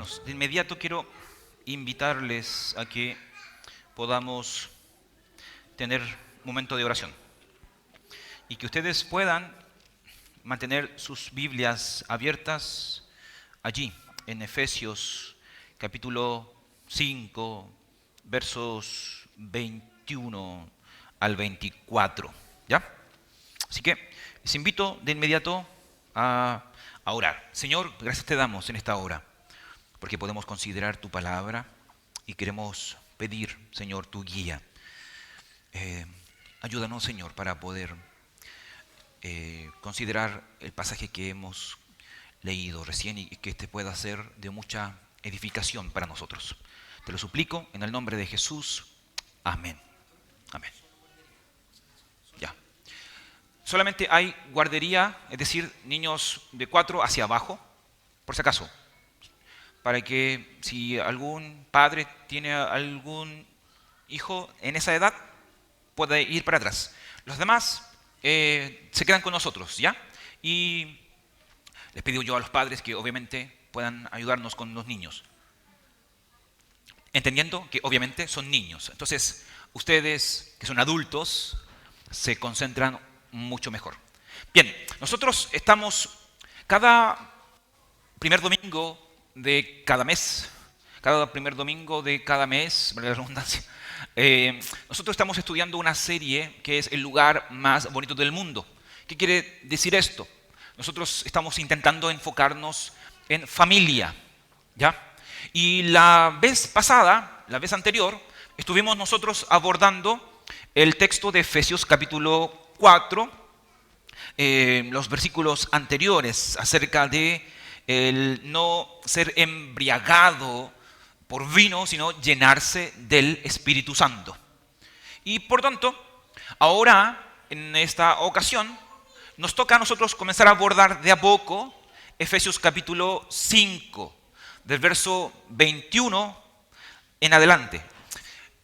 hermanos, de inmediato quiero invitarles a que podamos tener un momento de oración y que ustedes puedan mantener sus Biblias abiertas allí, en Efesios capítulo 5, versos 21 al 24. ¿Ya? Así que les invito de inmediato a orar. Señor, gracias te damos en esta hora, porque podemos considerar tu palabra y queremos pedir, Señor, tu guía. Ayúdanos, Señor, para poder considerar el pasaje que hemos leído recién y que este pueda ser de mucha edificación para nosotros. Te lo suplico en el nombre de Jesús. Amén. Amén. Ya. Solamente hay guardería, es decir, niños de 4 hacia abajo, por si acaso, para que si algún padre tiene algún hijo en esa edad, pueda ir para atrás. Los demás se quedan con nosotros, ¿ya? Y les pido yo a los padres que obviamente puedan ayudarnos con los niños, entendiendo que obviamente son niños. Entonces, ustedes que son adultos se concentran mucho mejor. Bien, nosotros estamos cada primer domingo de cada mes, valga la redundancia, nosotros estamos estudiando una serie que es El lugar más bonito del mundo. ¿Qué quiere decir esto? Nosotros estamos intentando enfocarnos en familia, ¿ya? Y la vez anterior, estuvimos nosotros abordando el texto de Efesios capítulo 4, los versículos anteriores acerca de el no ser embriagado por vino, sino llenarse del Espíritu Santo. Y por tanto, ahora, en esta ocasión, nos toca a nosotros comenzar a abordar de a poco Efesios capítulo 5, del verso 21 en adelante.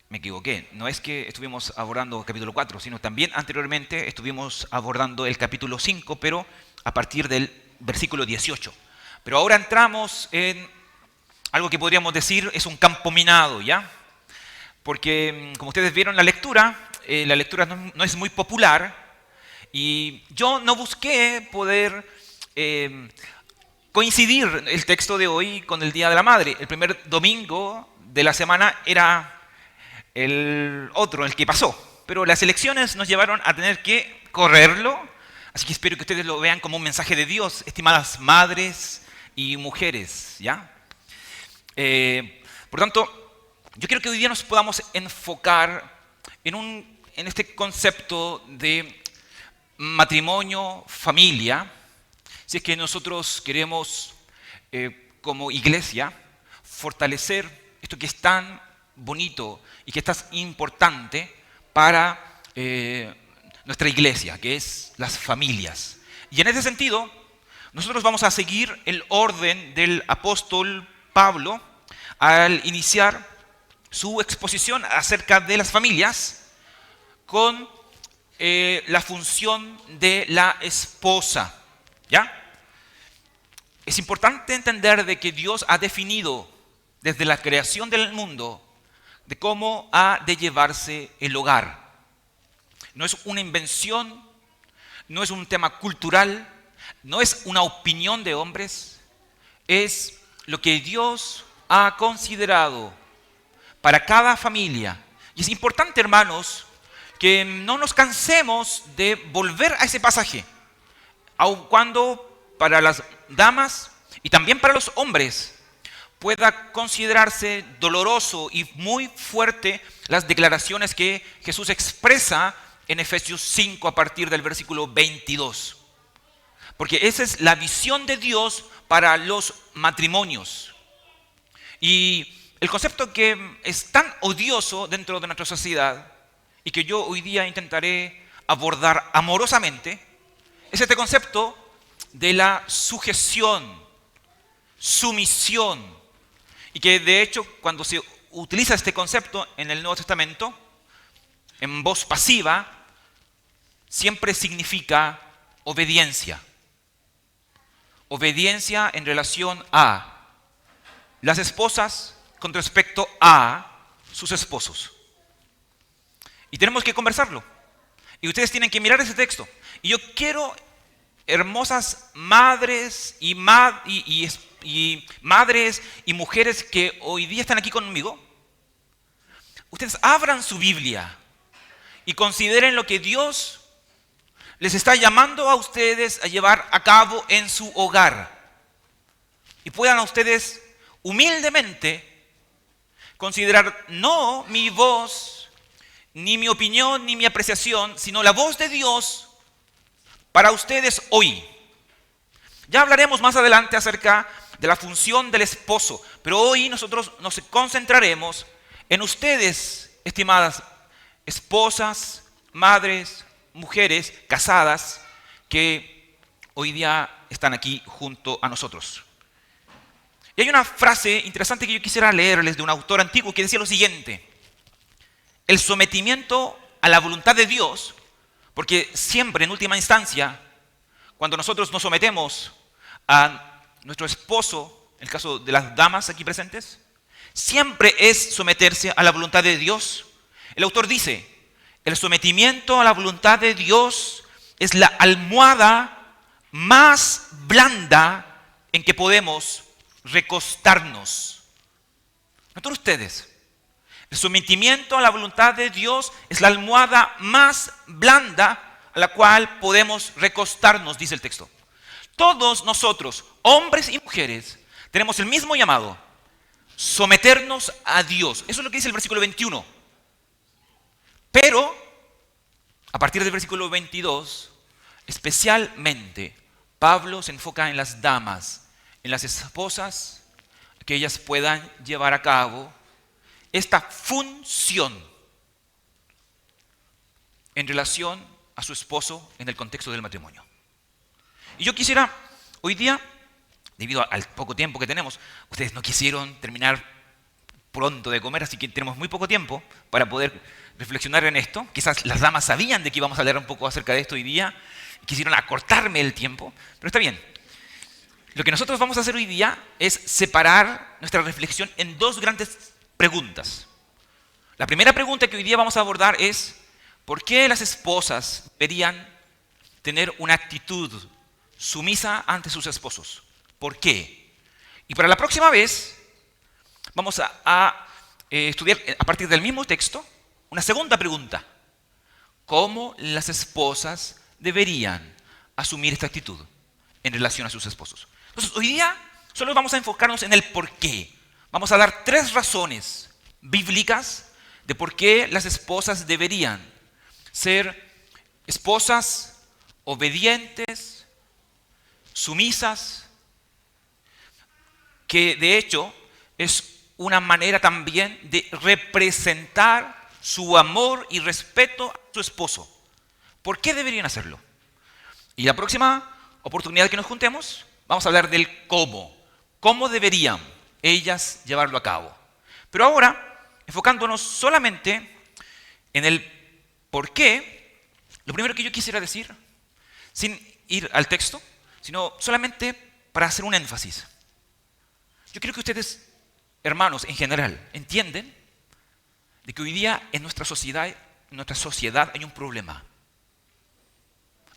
Me equivoqué, no es que estuvimos abordando capítulo 4, sino también anteriormente estuvimos abordando el capítulo 5, pero a partir del versículo 18. Pero ahora entramos en algo que podríamos decir es un campo minado, ¿ya? Porque, como ustedes vieron la lectura no es muy popular y yo no busqué poder coincidir el texto de hoy con el Día de la Madre. El primer domingo de la semana era el otro, el que pasó. Pero las elecciones nos llevaron a tener que correrlo, así que espero que ustedes lo vean como un mensaje de Dios, estimadas madres y mujeres, ¿ya? Por tanto, yo quiero que hoy día nos podamos enfocar en este concepto de matrimonio, familia, si es que nosotros queremos, como iglesia, fortalecer esto que es tan bonito y que es tan importante para nuestra iglesia, que es las familias. Y en ese sentido, nosotros vamos a seguir el orden del apóstol Pablo al iniciar su exposición acerca de las familias con la función de la esposa, ¿ya? Es importante entender de que Dios ha definido desde la creación del mundo de cómo ha de llevarse el hogar. No es una invención, no es un tema cultural, no es una opinión de hombres, es lo que Dios ha considerado para cada familia. Y es importante, hermanos, que no nos cansemos de volver a ese pasaje, aun cuando para las damas y también para los hombres pueda considerarse doloroso y muy fuerte las declaraciones que Jesús expresa en Efesios 5 a partir del versículo 22. Porque esa es la visión de Dios para los matrimonios. Y el concepto que es tan odioso dentro de nuestra sociedad y que yo hoy día intentaré abordar amorosamente es este concepto de la sujeción, sumisión. Y que de hecho cuando se utiliza este concepto en el Nuevo Testamento, en voz pasiva, siempre significa obediencia. Obediencia en relación a las esposas con respecto a sus esposos. Y tenemos que conversarlo. Y ustedes tienen que mirar ese texto. Y yo quiero, hermosas madres y madres y mujeres que hoy día están aquí conmigo, ustedes abran su Biblia y consideren lo que Dios les está llamando a ustedes a llevar a cabo en su hogar. Y puedan a ustedes humildemente considerar no mi voz, ni mi opinión, ni mi apreciación, sino la voz de Dios para ustedes hoy. Ya hablaremos más adelante acerca de la función del esposo, pero hoy nosotros nos concentraremos en ustedes, estimadas esposas, madres, mujeres casadas que hoy día están aquí junto a nosotros. Y hay una frase interesante que yo quisiera leerles de un autor antiguo que decía lo siguiente: el sometimiento a la voluntad de Dios, porque siempre en última instancia, cuando nosotros nos sometemos a nuestro esposo, en el caso de las damas aquí presentes, siempre es someterse a la voluntad de Dios. El autor dice: el sometimiento a la voluntad de Dios es la almohada más blanda en que podemos recostarnos. ¿Notan ustedes? El sometimiento a la voluntad de Dios es la almohada más blanda a la cual podemos recostarnos, dice el texto. Todos nosotros, hombres y mujeres, tenemos el mismo llamado: someternos a Dios. Eso es lo que dice el versículo 21. Pero, a partir del versículo 22, especialmente, Pablo se enfoca en las damas, en las esposas, que ellas puedan llevar a cabo esta función en relación a su esposo en el contexto del matrimonio. Y yo quisiera, hoy día, debido al poco tiempo que tenemos, ustedes no quisieron terminar pronto de comer, así que tenemos muy poco tiempo para poder reflexionar en esto. Quizás las damas sabían de que íbamos a hablar un poco acerca de esto hoy día, quisieron acortarme el tiempo, pero está bien. Lo que nosotros vamos a hacer hoy día es separar nuestra reflexión en dos grandes preguntas. La primera pregunta que hoy día vamos a abordar es: ¿por qué las esposas deberían tener una actitud sumisa ante sus esposos? ¿Por qué? Y para la próxima vez vamos a estudiar a partir del mismo texto una segunda pregunta: ¿cómo las esposas deberían asumir esta actitud en relación a sus esposos? Entonces, hoy día solo vamos a enfocarnos en el por qué. Vamos a dar 3 razones bíblicas de por qué las esposas deberían ser esposas obedientes, sumisas, que de hecho es una manera también de representar su amor y respeto a su esposo. ¿Por qué deberían hacerlo? Y la próxima oportunidad que nos juntemos, vamos a hablar del cómo. ¿Cómo deberían ellas llevarlo a cabo? Pero ahora, enfocándonos solamente en el por qué, lo primero que yo quisiera decir, sin ir al texto, sino solamente para hacer un énfasis. Yo creo que ustedes, hermanos, en general, entienden de que hoy día en nuestra sociedad hay un problema.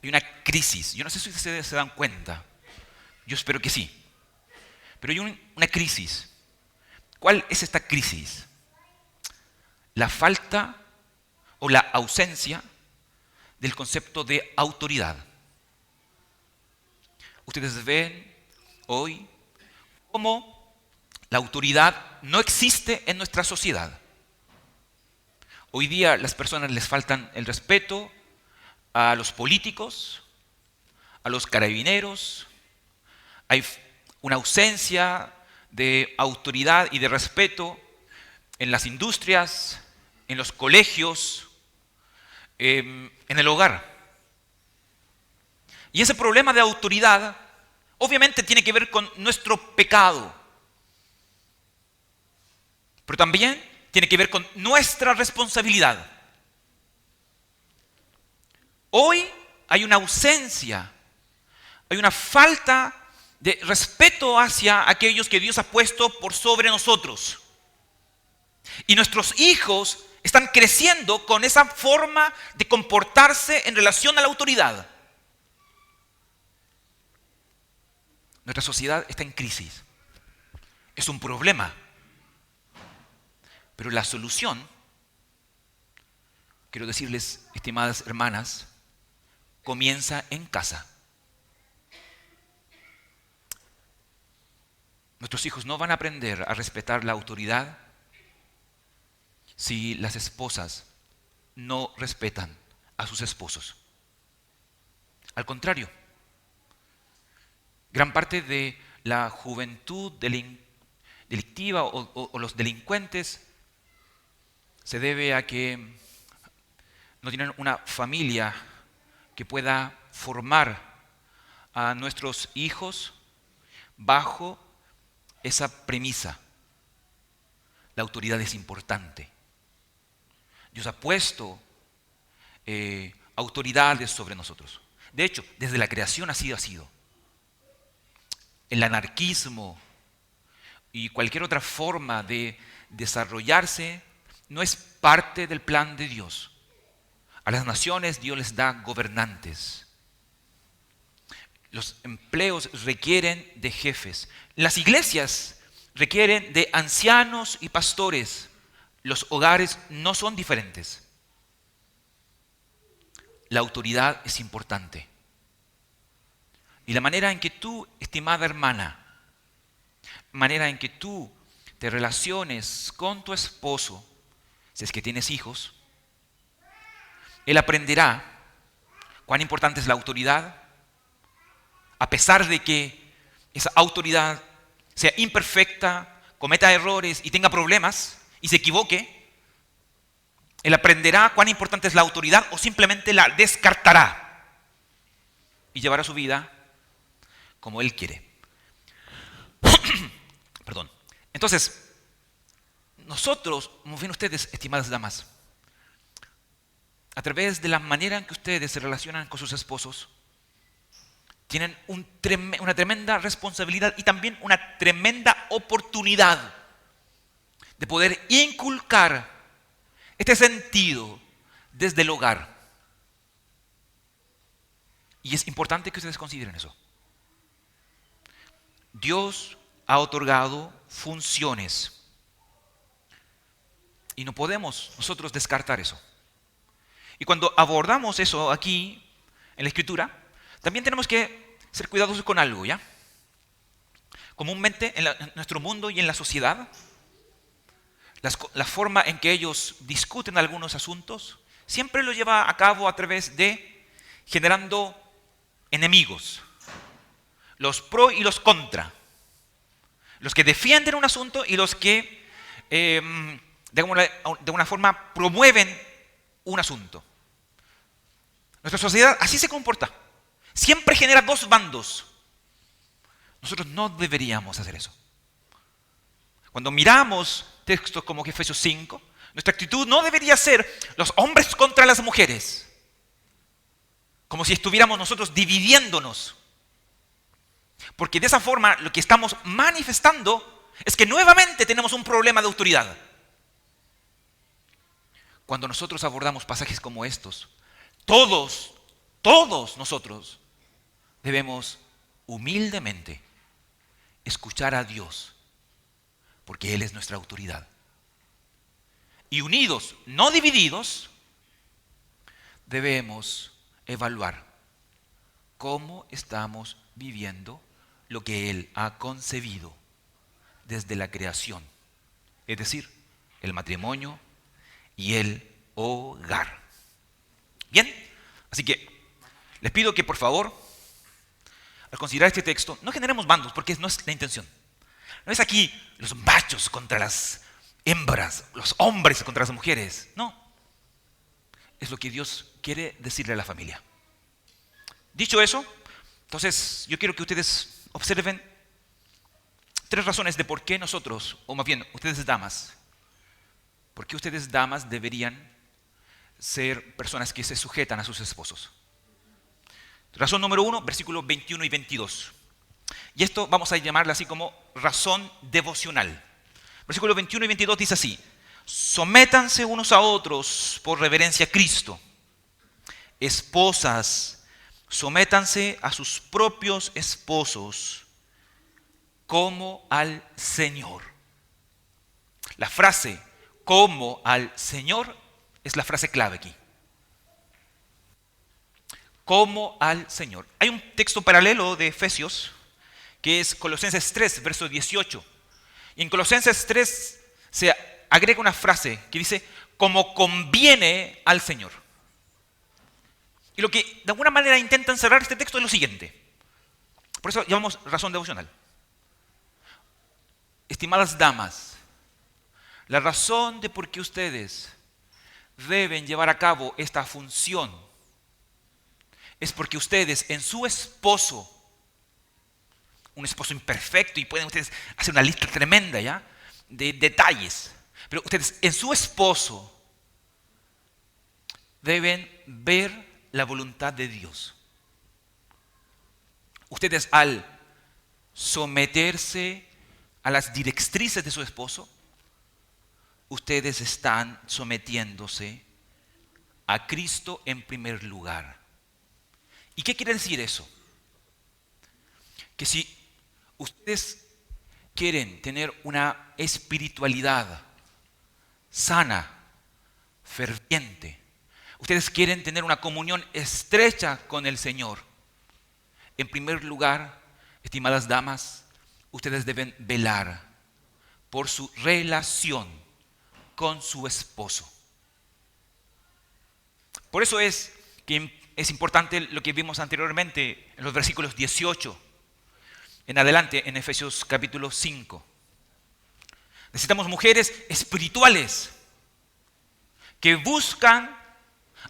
Hay una crisis. Yo no sé si ustedes se dan cuenta. Yo espero que sí. Pero hay una crisis. ¿Cuál es esta crisis? La falta o la ausencia del concepto de autoridad. Ustedes ven hoy cómo la autoridad no existe en nuestra sociedad. Hoy día a las personas les faltan el respeto a los políticos, a los carabineros. Hay una ausencia de autoridad y de respeto en las industrias, en los colegios, en el hogar. Y ese problema de autoridad obviamente tiene que ver con nuestro pecado, pero también tiene que ver con nuestra responsabilidad. Hoy hay una ausencia, hay una falta de respeto hacia aquellos que Dios ha puesto por sobre nosotros. Y nuestros hijos están creciendo con esa forma de comportarse en relación a la autoridad. Nuestra sociedad está en crisis. Es un problema. Pero la solución, quiero decirles, estimadas hermanas, comienza en casa. Nuestros hijos no van a aprender a respetar la autoridad si las esposas no respetan a sus esposos. Al contrario, gran parte de la juventud delictiva o los delincuentes se debe a que no tienen una familia que pueda formar a nuestros hijos bajo esa premisa. La autoridad es importante. Dios ha puesto autoridades sobre nosotros. De hecho, desde la creación así ha sido. El anarquismo y cualquier otra forma de desarrollarse no es parte del plan de Dios. A las naciones Dios les da gobernantes. Los empleos requieren de jefes. Las iglesias requieren de ancianos y pastores. Los hogares no son diferentes. La autoridad es importante. Y la manera en que tú, estimada hermana, manera en que tú te relaciones con tu esposo, si es que tienes hijos, él aprenderá cuán importante es la autoridad, a pesar de que esa autoridad sea imperfecta, cometa errores y tenga problemas y se equivoque. Él aprenderá cuán importante es la autoridad o simplemente la descartará y llevará su vida como él quiere. Perdón. Entonces, nosotros, como ven ustedes, estimadas damas, a través de la manera en que ustedes se relacionan con sus esposos, tienen una tremenda responsabilidad y también una tremenda oportunidad de poder inculcar este sentido desde el hogar. Y es importante que ustedes consideren eso. Dios ha otorgado funciones y no podemos nosotros descartar eso. Y cuando abordamos eso aquí en la Escritura, también tenemos que ser cuidadosos con algo, ¿ya? Comúnmente en nuestro mundo y en la sociedad, la forma en que ellos discuten algunos asuntos siempre lo lleva a cabo a través de generando enemigos, los pro y los contra, los que defienden un asunto y los que de alguna forma promueven un asunto. Nuestra sociedad así se comporta. Siempre genera dos bandos. Nosotros no deberíamos hacer eso. Cuando miramos textos como Efesios 5, nuestra actitud no debería ser los hombres contra las mujeres, como si estuviéramos nosotros dividiéndonos. Porque de esa forma lo que estamos manifestando es que nuevamente tenemos un problema de autoridad. Cuando nosotros abordamos pasajes como estos, todos nosotros debemos humildemente escuchar a Dios, porque Él es nuestra autoridad. Y unidos, no divididos, debemos evaluar cómo estamos viviendo lo que Él ha concebido desde la creación, es decir, el matrimonio y el hogar. Bien, así que les pido que por favor, al considerar este texto, no generemos bandos, porque no es la intención. No es aquí los machos contra las hembras, los hombres contra las mujeres. No. Es lo que Dios quiere decirle a la familia. Dicho eso, entonces yo quiero que ustedes observen 3 razones de por qué nosotros, o más bien ustedes damas, por qué ustedes damas deberían ser personas que se sujetan a sus esposos. Razón número 1, versículos 21 y 22. Y esto vamos a llamarle así como razón devocional. Versículos 21 y 22 dice así: sométanse unos a otros por reverencia a Cristo. Esposas, sométanse a sus propios esposos como al Señor. La frase como al Señor es la frase clave aquí. Como al Señor. Hay un texto paralelo de Efesios que es Colosenses 3, verso 18. Y en Colosenses 3 se agrega una frase que dice, como conviene al Señor. Y lo que de alguna manera intenta encerrar este texto es lo siguiente. Por eso llamamos razón devocional. Estimadas damas, la razón de por qué ustedes deben llevar a cabo esta función es porque ustedes en su esposo, un esposo imperfecto, y pueden ustedes hacer una lista tremenda ya de detalles, pero ustedes en su esposo deben ver la voluntad de Dios. Ustedes al someterse a las directrices de su esposo, ustedes están sometiéndose a Cristo en primer lugar. ¿Y qué quiere decir eso? Que si ustedes quieren tener una espiritualidad sana, ferviente, ustedes quieren tener una comunión estrecha con el Señor, en primer lugar, estimadas damas, ustedes deben velar por su relación con su esposo. Por eso es que es importante lo que vimos anteriormente en los versículos 18 en adelante en Efesios capítulo 5. Necesitamos mujeres espirituales que buscan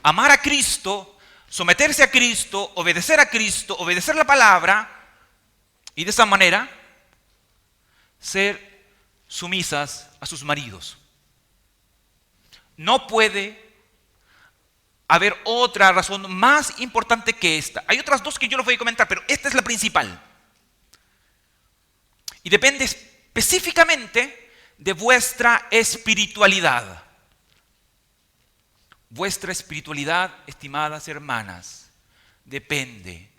amar a Cristo, someterse a Cristo, obedecer la palabra y de esa manera ser sumisas a sus maridos. No puede haber otra razón más importante que esta. Hay otras dos que yo les voy a comentar, pero esta es la principal. Y depende específicamente de vuestra espiritualidad. Vuestra espiritualidad, estimadas hermanas, depende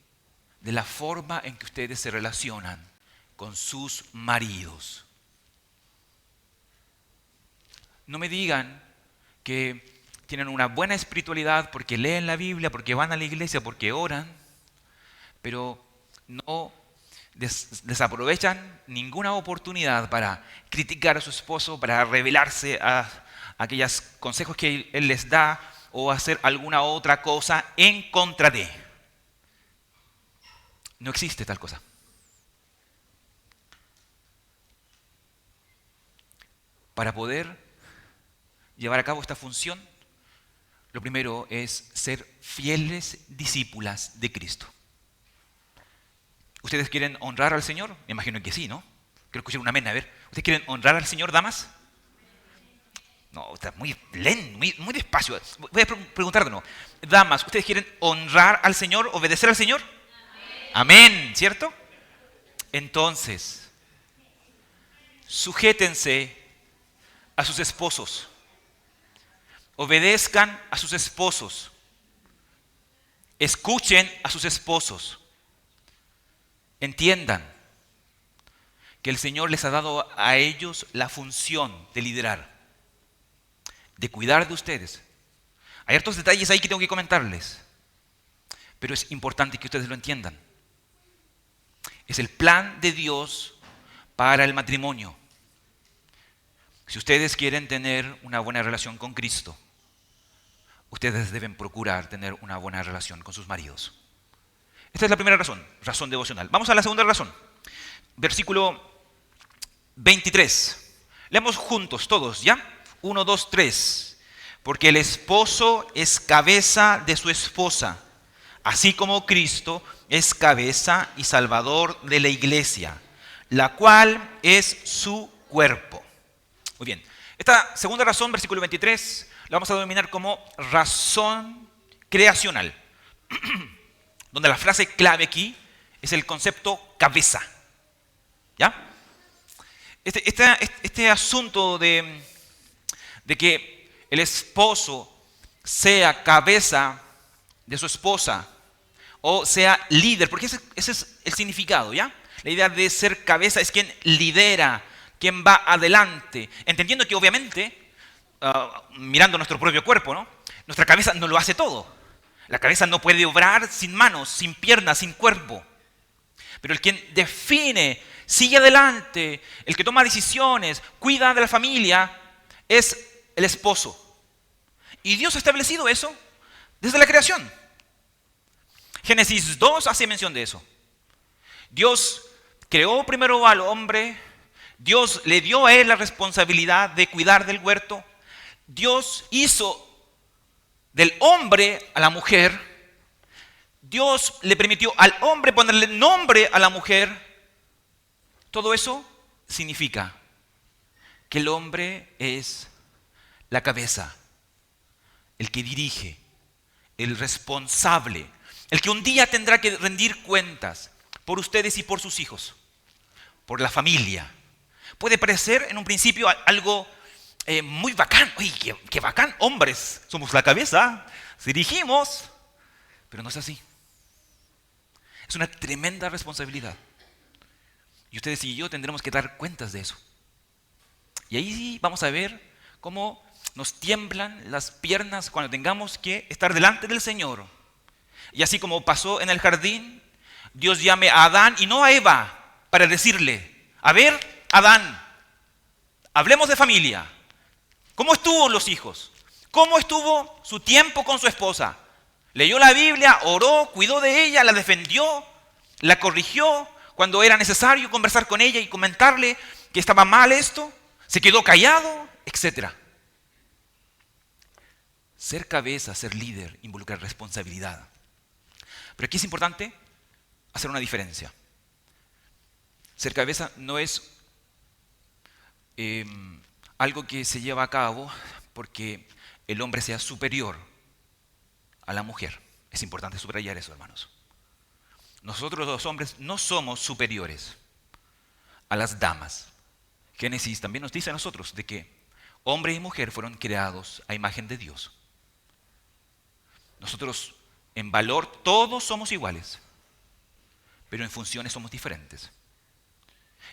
de la forma en que ustedes se relacionan con sus maridos. No me digan que tienen una buena espiritualidad porque leen la Biblia, porque van a la iglesia, porque oran, pero no desaprovechan ninguna oportunidad para criticar a su esposo, para rebelarse a aquellos consejos que él les da o hacer alguna otra cosa en contra de. No existe tal cosa. Para poder llevar a cabo esta función, lo primero es ser fieles discípulas de Cristo. ¿Ustedes quieren honrar al Señor? Me imagino que sí, ¿no? Quiero escuchar un amén, a ver. ¿Ustedes quieren honrar al Señor, damas? No, está muy lento, muy despacio. Voy a preguntar de nuevo. Damas, ¿ustedes quieren honrar al Señor, obedecer al Señor? Amén, ¿cierto? Entonces, sujétense a sus esposos. Obedezcan a sus esposos. Escuchen a sus esposos. Entiendan que el Señor les ha dado a ellos la función de liderar, de cuidar de ustedes. Hay hartos detalles ahí que tengo que comentarles, pero es importante que ustedes lo entiendan. Es el plan de Dios para el matrimonio. Si ustedes quieren tener una buena relación con Cristo, ustedes deben procurar tener una buena relación con sus maridos. Esta es la primera razón, razón devocional. Vamos a la segunda razón. Versículo 23. Leamos juntos todos, ¿ya? 1, 2, 3. Porque el esposo es cabeza de su esposa, así como Cristo es cabeza y salvador de la iglesia, la cual es su cuerpo. Muy bien. Esta segunda razón, versículo 23, la vamos a denominar como razón creacional. Donde la frase clave aquí es el concepto cabeza. ¿Ya? Este asunto de que el esposo sea cabeza de su esposa o sea líder, porque ese es el significado, ¿ya? La idea de ser cabeza es quien lidera, quien va adelante, entendiendo que obviamente, mirando nuestro propio cuerpo, ¿no? Nuestra cabeza no lo hace todo. La cabeza no puede obrar sin manos, sin piernas, sin cuerpo. Pero el quien define, sigue adelante, el que toma decisiones, cuida de la familia, es el esposo. Y Dios ha establecido eso desde la creación. Génesis 2 hace mención de eso. Dios creó primero al hombre, Dios le dio a él la responsabilidad de cuidar del huerto, Dios hizo del hombre a la mujer, Dios le permitió al hombre ponerle nombre a la mujer. Todo eso significa que el hombre es la cabeza, el que dirige, el responsable, el que un día tendrá que rendir cuentas por ustedes y por sus hijos, por la familia. Puede parecer en un principio algo muy bacán. Oye, qué bacán, hombres, somos la cabeza, dirigimos, pero no es así. Es una tremenda responsabilidad. Y ustedes y yo tendremos que dar cuentas de eso. Y ahí vamos a ver cómo nos tiemblan las piernas cuando tengamos que estar delante del Señor. Y así como pasó en el jardín, Dios llame a Adán y no a Eva para decirle, a ver, Adán, hablemos de familia. ¿Cómo estuvo los hijos? ¿Cómo estuvo su tiempo con su esposa? Leyó la Biblia, oró, cuidó de ella, la defendió, la corrigió cuando era necesario conversar con ella y comentarle que estaba mal esto, se quedó callado, etc. Ser cabeza, ser líder, involucra responsabilidad. Pero aquí es importante hacer una diferencia. Ser cabeza no es algo que se lleva a cabo porque el hombre sea superior a la mujer. Es importante subrayar eso, hermanos. Nosotros los hombres no somos superiores a las damas. Génesis también nos dice a nosotros de que hombre y mujer fueron creados a imagen de Dios. Nosotros en valor todos somos iguales, pero en funciones somos diferentes.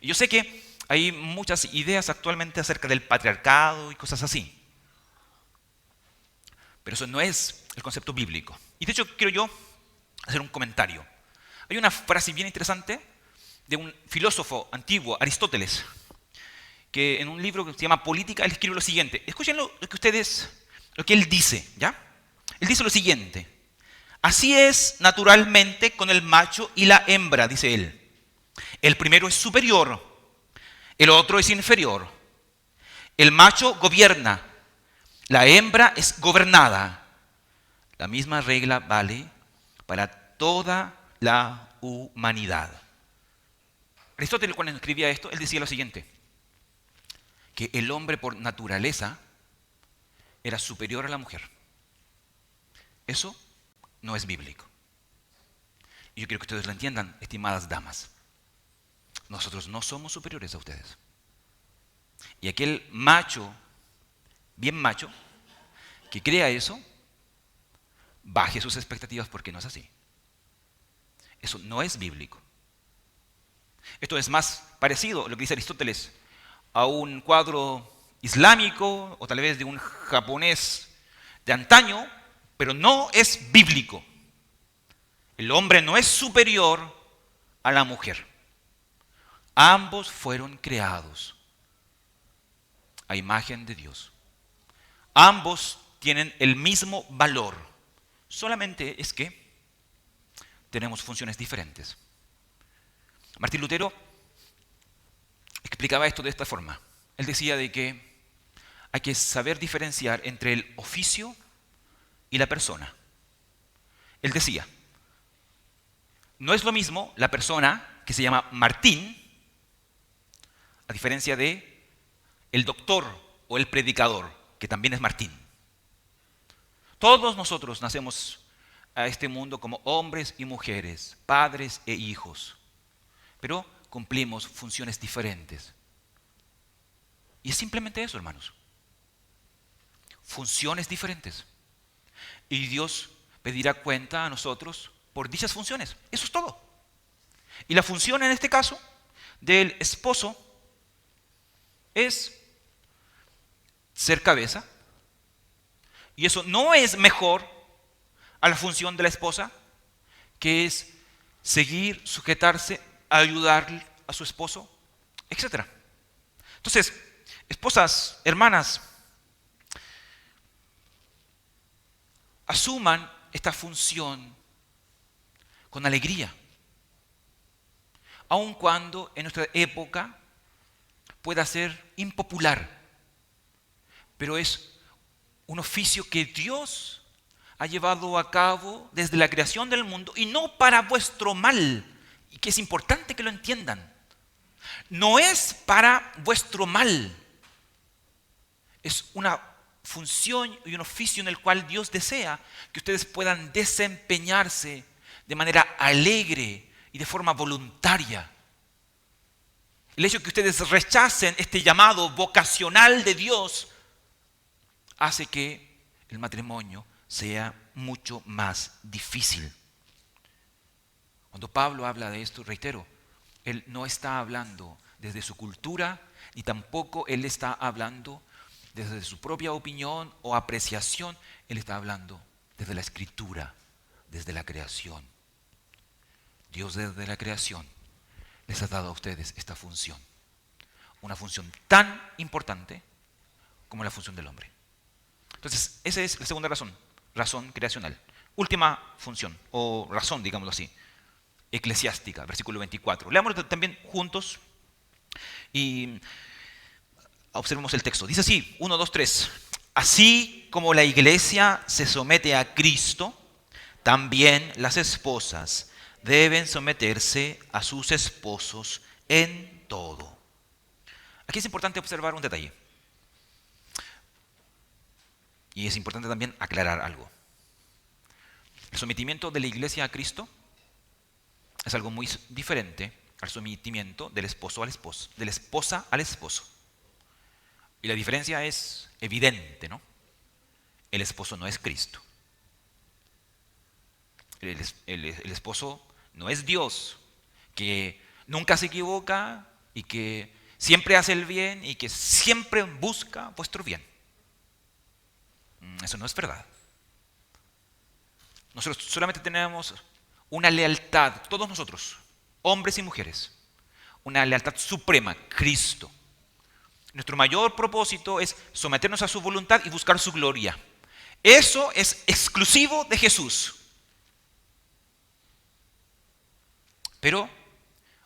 Y yo sé que hay muchas ideas actualmente acerca del patriarcado y cosas así. Pero eso no es el concepto bíblico. Y de hecho quiero yo hacer un comentario. Hay una frase bien interesante de un filósofo antiguo, Aristóteles, que en un libro que se llama Política, él escribe lo siguiente. Escuchen lo que él dice, ¿ya? Él dice lo siguiente. Así es naturalmente con el macho y la hembra, dice él. El primero es superior, el otro es inferior. El macho gobierna, la hembra es gobernada. La misma regla vale para toda la humanidad. Aristóteles, cuando escribía esto, él decía lo siguiente, que el hombre por naturaleza era superior a la mujer. Eso no es bíblico. Y yo quiero que ustedes lo entiendan, estimadas damas. Nosotros no somos superiores a ustedes. Y aquel macho, bien macho, que crea eso, baje sus expectativas porque no es así. Eso no es bíblico. Esto es más parecido, lo que dice Aristóteles, a un cuadro islámico o tal vez de un japonés de antaño, pero no es bíblico. El hombre no es superior a la mujer. Ambos fueron creados a imagen de Dios. Ambos tienen el mismo valor. Solamente es que tenemos funciones diferentes. Martín Lutero explicaba esto de esta forma. Él decía de que hay que saber diferenciar entre el oficio y la persona. Él decía, no es lo mismo la persona que se llama Martín, a diferencia de el doctor o el predicador, que también es Martín. Todos nosotros nacemos a este mundo como hombres y mujeres, padres e hijos. Pero cumplimos funciones diferentes. Y es simplemente eso, hermanos. Funciones diferentes. Y Dios pedirá cuenta a nosotros por dichas funciones. Eso es todo. Y la función en este caso del esposo es ser cabeza. Y eso no es mejor a la función de la esposa, que es seguir, sujetarse, ayudar a su esposo, etc. Entonces, esposas, hermanas, asuman esta función con alegría, aun cuando en nuestra época pueda ser impopular, pero es un oficio que Dios ha llevado a cabo desde la creación del mundo y no para vuestro mal, y que es importante que lo entiendan. No es para vuestro mal, es una función y un oficio en el cual Dios desea que ustedes puedan desempeñarse de manera alegre y de forma voluntaria. El hecho de que ustedes rechacen este llamado vocacional de Dios hace que el matrimonio sea mucho más difícil. Cuando Pablo habla de esto, reitero, él no está hablando desde su cultura, ni tampoco él está hablando desde su propia opinión o apreciación. Él está hablando desde la Escritura, desde la creación. Dios desde la creación les ha dado a ustedes esta función. Una función tan importante como la función del hombre. Entonces, esa es la segunda razón, razón creacional. Última función, o razón, digámoslo así, eclesiástica, versículo 24. Leámoslo también juntos y observemos el texto. Dice así, 1, 2, 3. Así como la iglesia se somete a Cristo, también las esposas deben someterse a sus esposos en todo. Aquí es importante observar un detalle. Y es importante también aclarar algo. El sometimiento de la iglesia a Cristo es algo muy diferente al sometimiento del esposo al esposo, de la esposa al esposo. Y la diferencia es evidente, ¿no? El esposo no es Cristo. El esposo no es Dios, que nunca se equivoca y que siempre hace el bien y que siempre busca vuestro bien. Eso no es verdad. Nosotros solamente tenemos una lealtad, todos nosotros, hombres y mujeres, una lealtad suprema, Cristo. Nuestro mayor propósito es someternos a su voluntad y buscar su gloria. Eso es exclusivo de Jesús. Pero,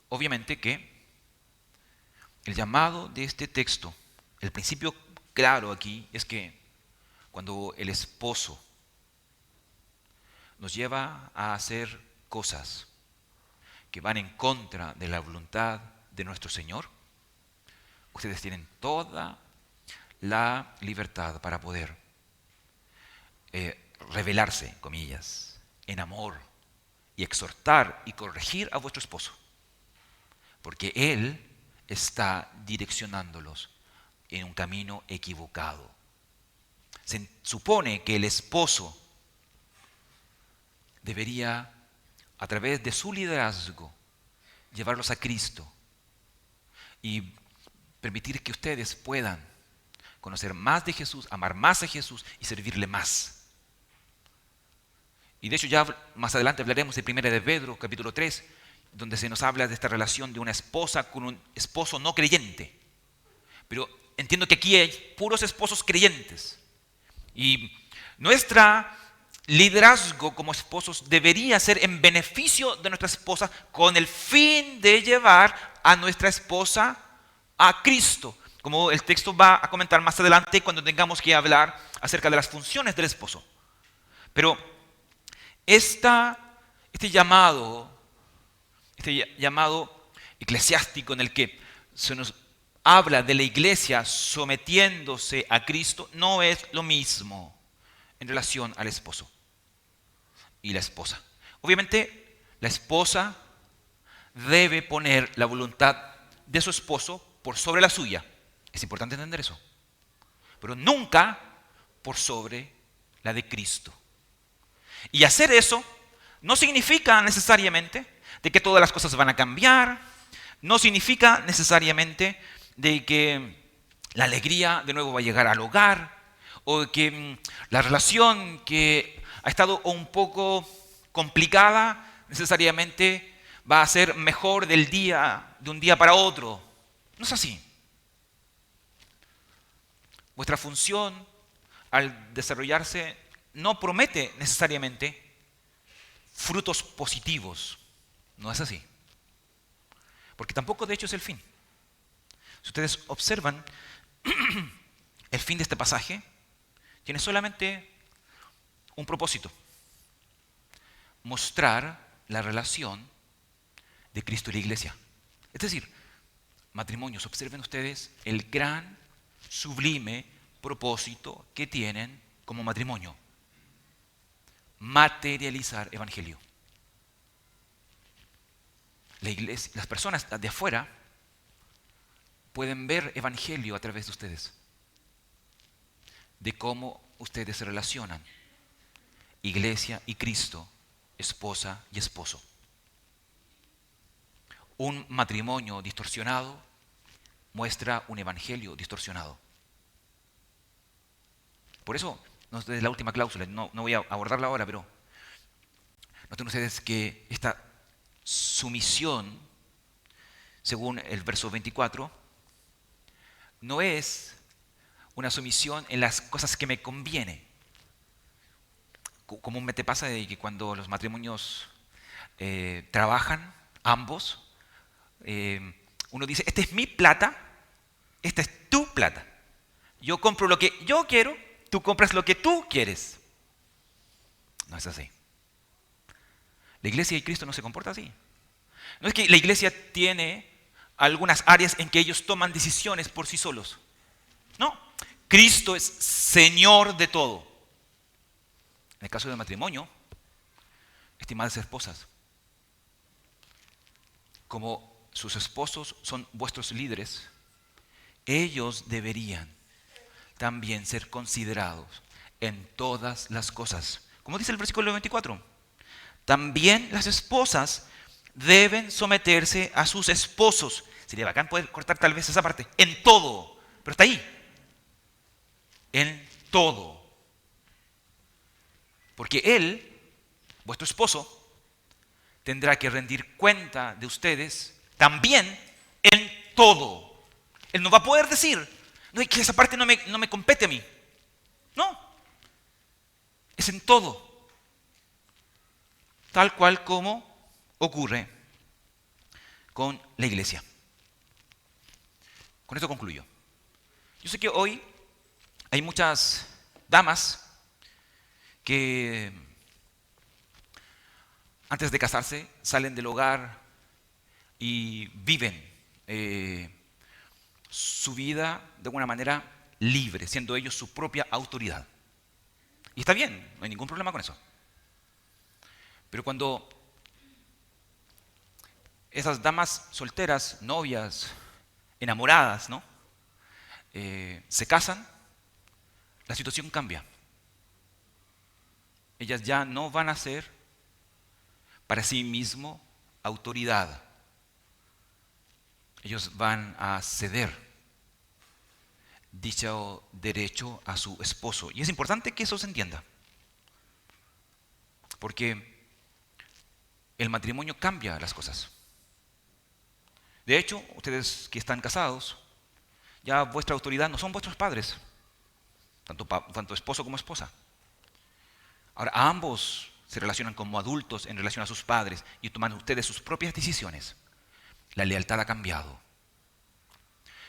obviamente que el llamado de este texto, el principio claro aquí es que cuando el esposo nos lleva a hacer cosas que van en contra de la voluntad de nuestro Señor, ustedes tienen toda la libertad para poder rebelarse, comillas, en amor y exhortar y corregir a vuestro esposo, porque Él está direccionándolos en un camino equivocado. Se supone que el esposo debería, a través de su liderazgo, llevarlos a Cristo y permitir que ustedes puedan conocer más de Jesús, amar más a Jesús y servirle más. Y de hecho ya más adelante hablaremos de 1 de Pedro, capítulo 3, donde se nos habla de esta relación de una esposa con un esposo no creyente. Pero entiendo que aquí hay puros esposos creyentes. Y nuestro liderazgo como esposos debería ser en beneficio de nuestra esposa con el fin de llevar a nuestra esposa a Cristo, como el texto va a comentar más adelante cuando tengamos que hablar acerca de las funciones del esposo. Pero este llamado eclesiástico en el que se nos habla de la iglesia sometiéndose a Cristo no es lo mismo en relación al esposo y la esposa. Obviamente, la esposa debe poner la voluntad de su esposo por sobre la suya. Es importante entender eso. Pero nunca por sobre la de Cristo. Y hacer eso no significa necesariamente de que todas las cosas van a cambiar, no significa necesariamente de que la alegría de nuevo va a llegar al hogar, o que la relación que ha estado un poco complicada necesariamente va a ser mejor de un día para otro. No es así. Vuestra función al desarrollarse no promete necesariamente frutos positivos. No es así. Porque tampoco de hecho es el fin. Si ustedes observan, el fin de este pasaje tiene solamente un propósito: mostrar la relación de Cristo y la iglesia. Es decir, matrimonios, observen ustedes el gran, sublime propósito que tienen como matrimonio: materializar evangelio. La iglesia, las personas de afuera pueden ver evangelio a través de ustedes, de cómo ustedes se relacionan, iglesia y Cristo, esposa y esposo. Un matrimonio distorsionado muestra un evangelio distorsionado. Por eso, no es la última cláusula, no voy a abordarla ahora, pero noten ustedes que esta sumisión, según el verso 24, no es una sumisión en las cosas que me conviene. Comúnmente pasa de que cuando los matrimonios trabajan, ambos, uno dice: esta es mi plata, esta es tu plata. Yo compro lo que yo quiero, tú compras lo que tú quieres. No es así. La iglesia y Cristo no se comporta así. No es que la iglesia tiene algunas áreas en que ellos toman decisiones por sí solos. No, Cristo es Señor de todo. En el caso del matrimonio, estimadas esposas, como sus esposos son vuestros líderes, ellos deberían también ser considerados en todas las cosas. Como dice el versículo 24, también las esposas deben someterse a sus esposos. Sería bacán poder cortar tal vez esa parte. En todo, pero está ahí. En todo. Porque él, vuestro esposo, tendrá que rendir cuenta de ustedes también en todo. Él no va a poder decir: no, es que esa parte no me compete a mí. No, es en todo. Tal cual como ocurre con la iglesia. Con esto concluyo. Yo sé que hoy hay muchas damas que antes de casarse salen del hogar y viven su vida de alguna manera libre, siendo ellos su propia autoridad. Y está bien, no hay ningún problema con eso. Pero cuando esas damas solteras, novias, enamoradas, ¿no? Se casan, la situación cambia. Ellas ya no van a ser para sí mismo autoridad. Ellos van a ceder dicho derecho a su esposo. Y es importante que eso se entienda, porque el matrimonio cambia las cosas. De hecho, ustedes que están casados, ya vuestra autoridad no son vuestros padres, tanto esposo como esposa. Ahora, ambos se relacionan como adultos en relación a sus padres y toman ustedes sus propias decisiones. La lealtad ha cambiado.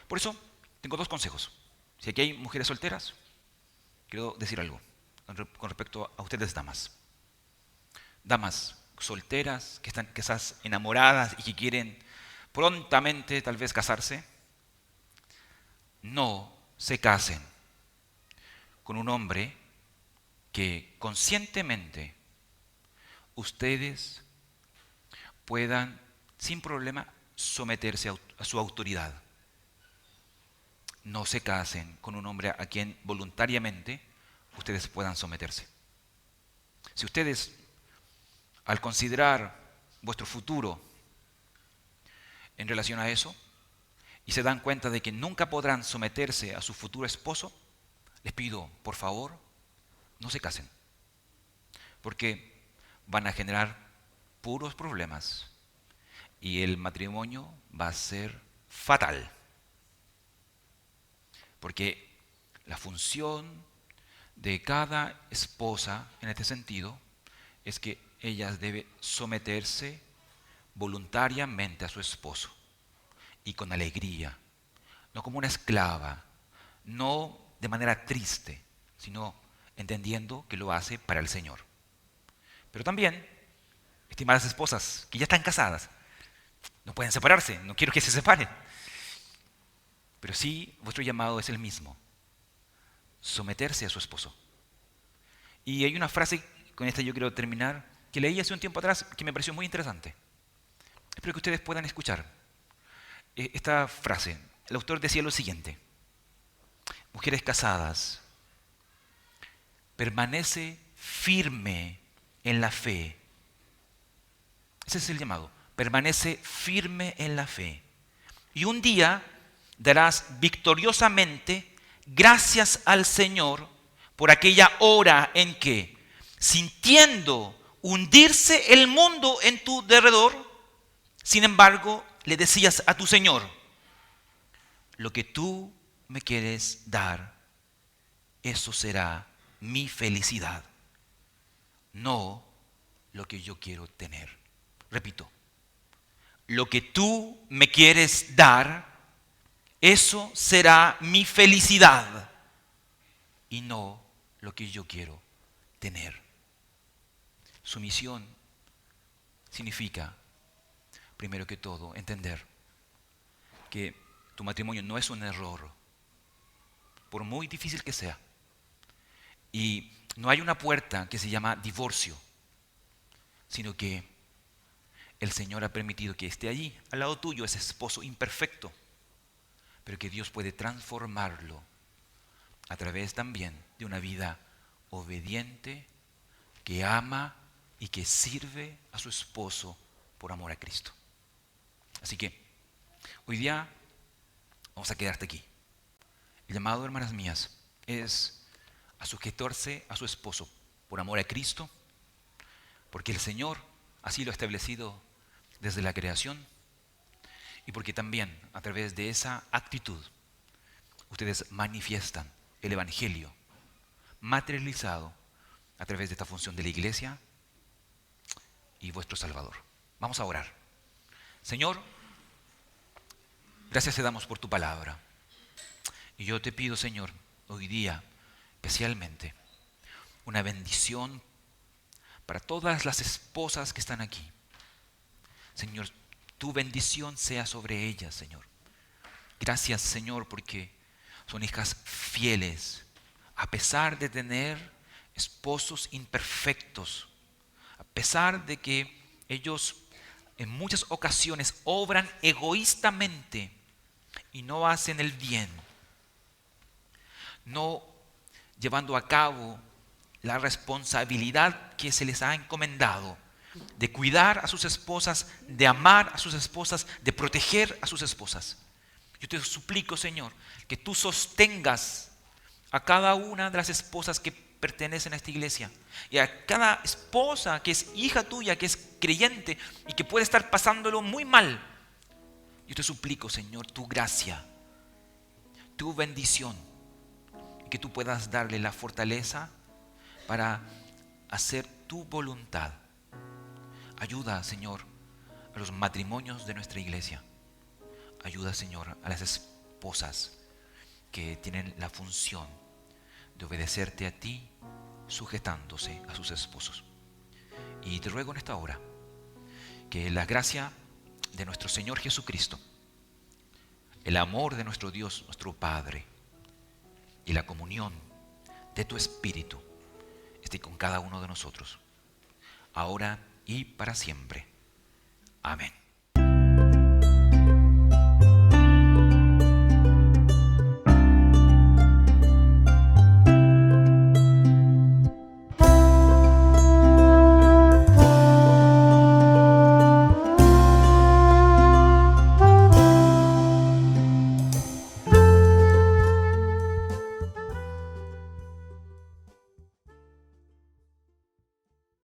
Por eso, tengo dos consejos. Si aquí hay mujeres solteras, quiero decir algo con respecto a ustedes, damas. Damas solteras que están quizás enamoradas y que quieren prontamente tal vez casarse, no se casen con un hombre que conscientemente ustedes puedan sin problema someterse a su autoridad. No se casen con un hombre a quien voluntariamente ustedes puedan someterse. Si ustedes, al considerar vuestro futuro en relación a eso, y se dan cuenta de que nunca podrán someterse a su futuro esposo, les pido, por favor, no se casen, porque van a generar puros problemas y el matrimonio va a ser fatal. Porque la función de cada esposa en este sentido es que ella debe someterse voluntariamente a su esposo y con alegría, no como una esclava, no de manera triste, sino entendiendo que lo hace para el Señor. Pero también, estimadas esposas que ya están casadas, no pueden separarse, no quiero que se separen. Pero sí, vuestro llamado es el mismo, someterse a su esposo. Y hay una frase, con esta yo quiero terminar, que leí hace un tiempo atrás que me pareció muy interesante. Espero que ustedes puedan escuchar esta frase. El autor decía lo siguiente: mujeres casadas, permanece firme en la fe. Ese es el llamado, permanece firme en la fe. Y un día darás victoriosamente gracias al Señor por aquella hora en que, sintiendo hundirse el mundo en tu derredor, sin embargo, le decías a tu Señor: lo que tú me quieres dar, eso será mi felicidad, no lo que yo quiero tener. Repito, lo que tú me quieres dar, eso será mi felicidad y no lo que yo quiero tener. Sumisión significa, primero que todo, entender que tu matrimonio no es un error, por muy difícil que sea. Y no hay una puerta que se llama divorcio, sino que el Señor ha permitido que esté allí, al lado tuyo, ese esposo imperfecto, pero que Dios puede transformarlo a través también de una vida obediente, que ama y que sirve a su esposo por amor a Cristo. Así que hoy día vamos a quedarte aquí. El llamado, hermanas mías, es a sujetarse a su esposo por amor a Cristo, porque el Señor así lo ha establecido desde la creación y porque también a través de esa actitud ustedes manifiestan el Evangelio materializado a través de esta función de la iglesia y vuestro Salvador. Vamos a orar. Señor, gracias te damos por tu palabra. Y yo te pido, Señor, hoy día especialmente una bendición para todas las esposas que están aquí. Señor, tu bendición sea sobre ellas, Señor. Gracias, Señor, porque son hijas fieles, a pesar de tener esposos imperfectos, a pesar de que ellos en muchas ocasiones obran egoístamente y no hacen el bien, no llevando a cabo la responsabilidad que se les ha encomendado de cuidar a sus esposas, de amar a sus esposas, de proteger a sus esposas. Yo te suplico, Señor, que tú sostengas a cada una de las esposas que pertenecen a esta iglesia y a cada esposa que es hija tuya, que es creyente y que puede estar pasándolo muy mal. Yo te suplico, Señor, tu gracia, tu bendición, y que tú puedas darle la fortaleza para hacer tu voluntad. Ayuda, Señor, a los matrimonios de nuestra iglesia. Ayuda, Señor, a las esposas que tienen la función de obedecerte a ti, sujetándose a sus esposos. Y te ruego en esta hora que la gracia de nuestro Señor Jesucristo, el amor de nuestro Dios, nuestro Padre, y la comunión de tu Espíritu esté con cada uno de nosotros, ahora y para siempre. Amén.